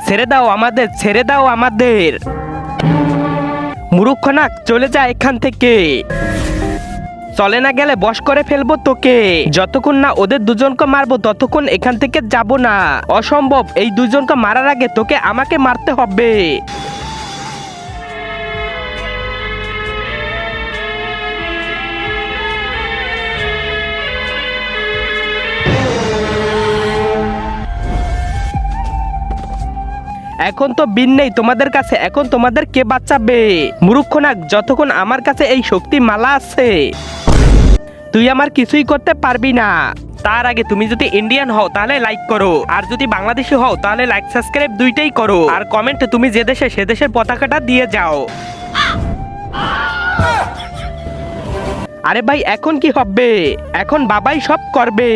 ছেড়ে দাও আমাদের, ছেড়ে দাও আমাদের। মূর্খ নাক, চলে যা এখান থেকে। চলে না গেলে বশ করে ফেলবো তোকে। যতক্ষণ না ওদের দুজনকে মারবো ততক্ষণ এখান থেকে যাব না। অসম্ভব, এই দুজনকে মারার আগে তোকে আমাকে মারতে হবে। এখন তো বিন নেই তোমাদের কাছে, এখন তোমাদের কে বাঁচাবে? মূর্খ নাক, যতক্ষণ আমার কাছে এই শক্তি মালা আছে তুই আমার কিছুই করতে পারবি না। তার আগে তুমি যদি ইন্ডিয়ান হও তাহলে লাইক করো, আর যদি বাংলাদেশি হও তাহলে লাইক সাবস্ক্রাইব দুইটাই করো, আর কমেন্টে তুমি যে দেশে সে দেশের পতাকাটা দিয়ে যাও। আরে ভাই, এখন কি হবে? এখন বাবাই সব করবে।